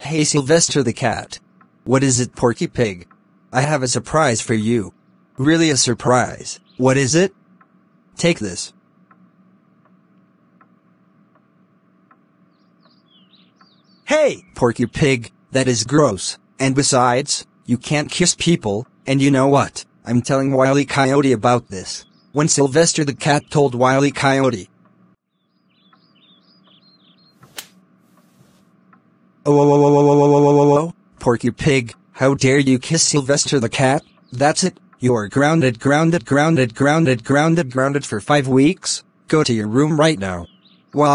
Hey Sylvester the cat. What is it, Porky Pig? I have a surprise for you. Really a surprise. What is it? Take this. Hey, Porky Pig, that is gross, and besides, you can't kiss people, and you know what? I'm telling Wile E. Coyote about this. When Sylvester the cat told Wile E. Coyote. Oh, Porky Pig, how dare you kiss Sylvester the cat? That's it, you're grounded for 5 weeks. Go to your room right now. Wow.